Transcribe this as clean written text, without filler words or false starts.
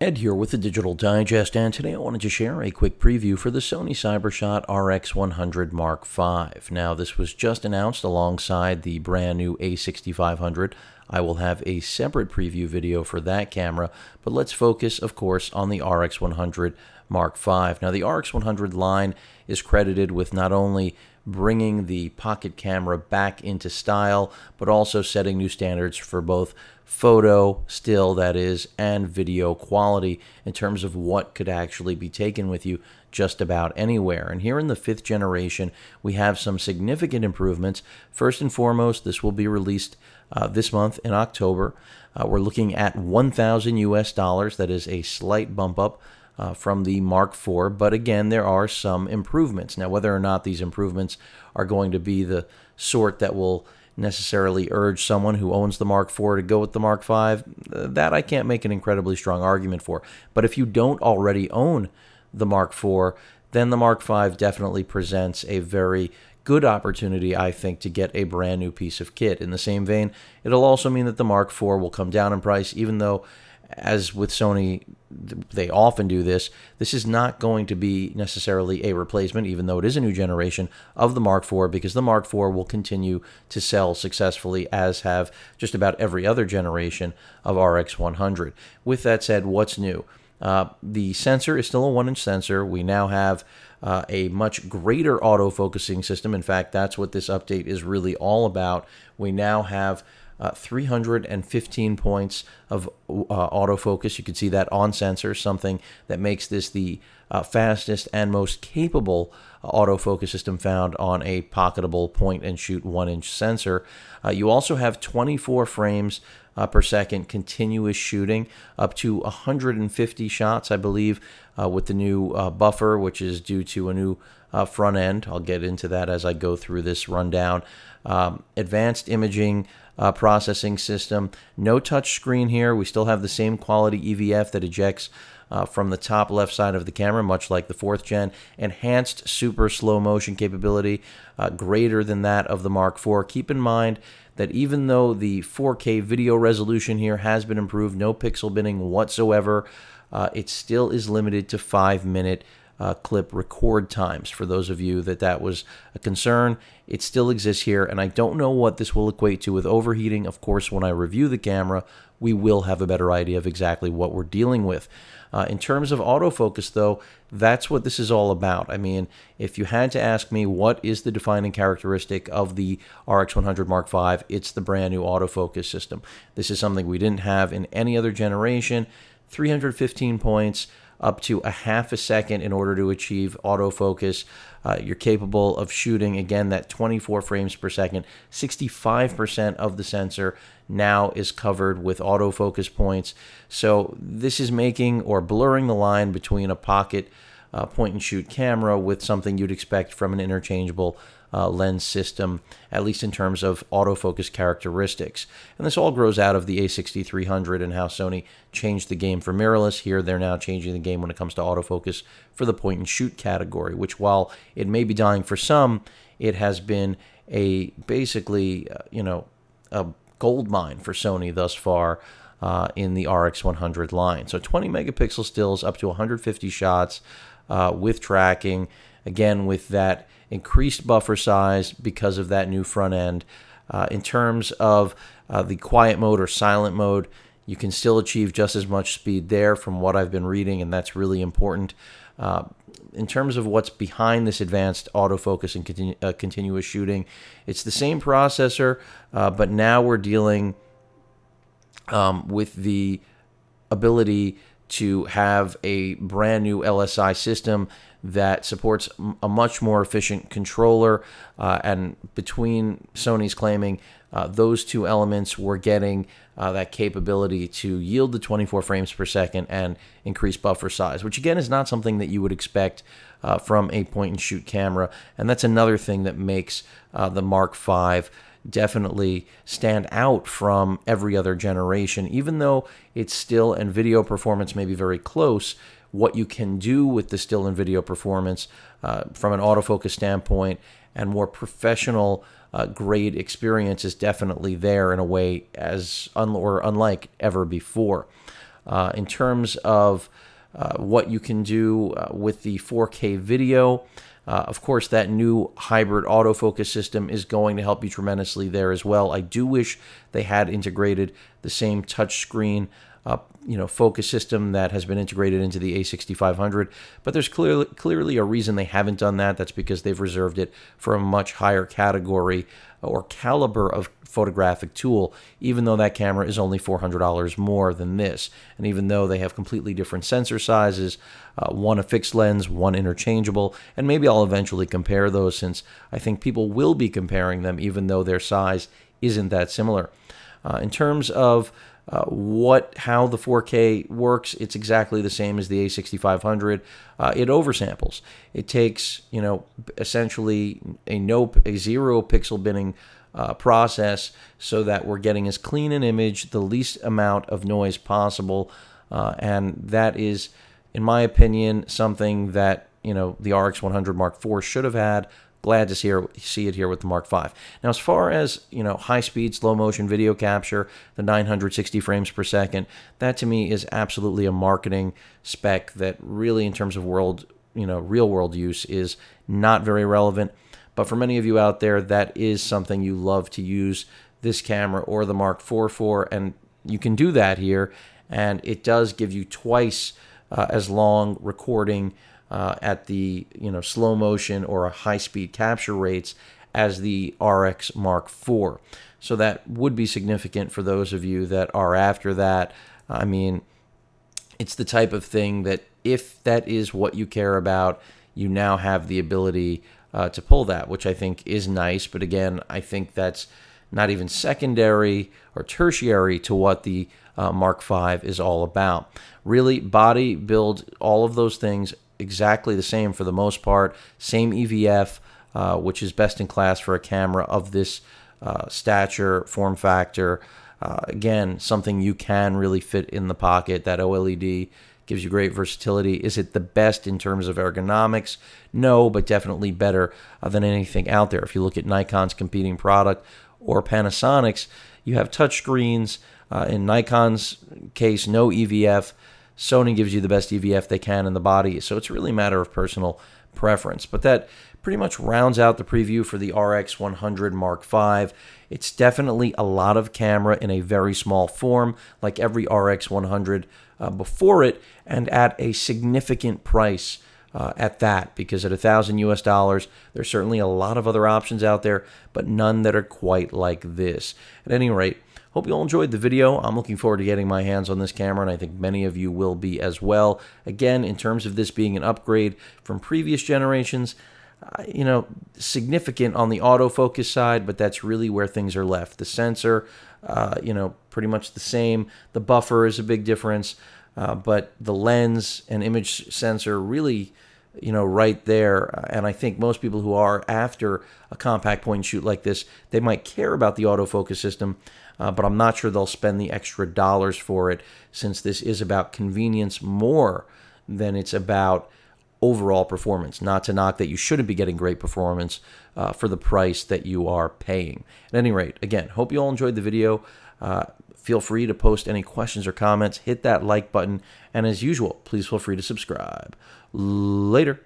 Ed here with the Digital Digest, and today I wanted to share a quick preview for the Sony Cyber-shot RX100 Mark V. Now, this was just announced alongside the brand new A6500. I will have a separate preview video for that camera, but let's focus, of course, on the RX100 Mark V. Now, the RX100 line is credited with not only bringing the pocket camera back into style, but also setting new standards for both photo, still that is, and video quality in terms of what could actually be taken with you just about anywhere. And here in the 5th generation, we have some significant improvements. First and foremost, this will be released this month in October. We're looking at $1,000 US. That is a slight bump up from the Mark IV, but again, there are some improvements. Now, whether or not these improvements are going to be the sort that will necessarily urge someone who owns the Mark IV to go with the Mark V, that I can't make an incredibly strong argument for. But if you don't already own the Mark IV, then the Mark V definitely presents a very good opportunity, I think, to get a brand new piece of kit. In the same vein, it'll also mean that the Mark IV will come down in price, even though, as with Sony, they often do this. This is not going to be necessarily a replacement, even though it is a new generation of the Mark IV, because the Mark IV will continue to sell successfully, as have just about every other generation of RX100. With that said, what's new? The sensor is still a 1-inch sensor. We now have a much greater autofocusing system. In fact, that's what this update is really all about. We now have 315 points of autofocus. You can see that on sensor, something that makes this the fastest and most capable autofocus system found on a pocketable point-and-shoot 1-inch sensor. You also have 24 frames per second continuous shooting, up to 150 shots, I believe, with the new buffer, which is due to a new front end. I'll get into that as I go through this rundown. Advanced imaging processing system. No touch screen here. We still have the same quality EVF that ejects from the top left side of the camera, much like the 4th gen. Enhanced super slow motion capability, greater than that of the Mark IV. Keep in mind that even though the 4K video resolution here has been improved, no pixel binning whatsoever, it still is limited to 5-minute clip record times. For those of you that was a concern, it still exists here, and I don't know what this will equate to with overheating. Of course, when I review the camera, we will have a better idea of exactly what we're dealing with. In terms of autofocus, though, that's what this is all about. I mean, if you had to ask me what is the defining characteristic of the RX100 Mark V, it's the brand new autofocus system. This is something we didn't have in any other generation. 315 points, up to a half a second in order to achieve autofocus. You're capable of shooting, again, that 24 frames per second. 65% of the sensor now is covered with autofocus points. So this is making or blurring the line between a pocket point-and-shoot camera with something you'd expect from an interchangeable lens system, at least in terms of autofocus characteristics. And this all grows out of the A6300 and how Sony changed the game for mirrorless. Here, they're now changing the game when it comes to autofocus for the point-and-shoot category, which, while it may be dying for some, it has been a basically, a gold mine for Sony thus far in the RX100 line. So 20 megapixel stills, up to 150 shots with tracking, again, with that increased buffer size because of that new front end. In terms of the quiet mode or silent mode, you can still achieve just as much speed there from what I've been reading, and that's really important. In terms of what's behind this advanced autofocus and continuous shooting, it's the same processor, but now we're dealing with the ability to have a brand new LSI system that supports a much more efficient controller, and between Sony's claiming those two elements, we're getting that capability to yield the 24 frames per second and increase buffer size, which again is not something that you would expect from a point-and-shoot camera, and that's another thing that makes the Mark V definitely stand out from every other generation. Even though it's still and video performance may be very close, what you can do with the still and video performance from an autofocus standpoint and more professional grade experience is definitely there in a way as unlike ever before. In terms of what you can do with the 4K video, of course, that new hybrid autofocus system is going to help you tremendously there as well. I do wish they had integrated the same touchscreen focus system that has been integrated into the A6500, but there's clearly a reason they haven't done that. That's because they've reserved it for a much higher category or caliber of photographic tool, even though that camera is only $400 more than this. And even though they have completely different sensor sizes, one a fixed lens, one interchangeable, and maybe I'll eventually compare those, since I think people will be comparing them even though their size isn't that similar. In terms of how the 4K works, it's exactly the same as the A6500. It oversamples. It takes, essentially a zero pixel binning process, so that we're getting as clean an image, the least amount of noise possible, and that is, in my opinion, something that the RX100 Mark IV should have had. Glad to see it here with the Mark V. Now, as far as high-speed, slow-motion video capture, the 960 frames per second, that to me is absolutely a marketing spec that really, in terms of real-world use, is not very relevant. But for many of you out there, that is something you love to use this camera or the Mark IV for, and you can do that here, and it does give you twice as long recording at the slow motion or a high speed capture rates as the RX Mark IV. So that would be significant for those of you that are after that. I mean, it's the type of thing that if that is what you care about, you now have the ability to pull that, which I think is nice. But again, I think that's not even secondary or tertiary to what the Mark V is all about. Really, body, build, all of those things exactly the same for the most part. Same EVF, which is best in class for a camera of this stature, form factor. Again, something you can really fit in the pocket. That OLED gives you great versatility. Is it the best in terms of ergonomics? No, but definitely better than anything out there. If you look at Nikon's competing product or Panasonic's, you have touchscreens. In Nikon's case, no EVF. Sony gives you the best EVF they can in the body, so it's really a matter of personal preference. But that pretty much rounds out the preview for the RX100 Mark V. It's definitely a lot of camera in a very small form, like every RX100 before it, and at a significant price at that, because at $1,000 US, there's certainly a lot of other options out there, but none that are quite like this. At any rate, hope you all enjoyed the video. I'm looking forward to getting my hands on this camera, and I think many of you will be as well. Again, in terms of this being an upgrade from previous generations, significant on the autofocus side, but that's really where things are left. The sensor, pretty much the same. The buffer is a big difference, but the lens and image sensor really, right there. And I think most people who are after a compact point and shoot like this, they might care about the autofocus system, but I'm not sure they'll spend the extra dollars for it, since this is about convenience more than it's about overall performance. Not to knock that you shouldn't be getting great performance for the price that you are paying. At any rate, again, hope you all enjoyed the video. Feel free to post any questions or comments. Hit that like button. And as usual, please feel free to subscribe. Later.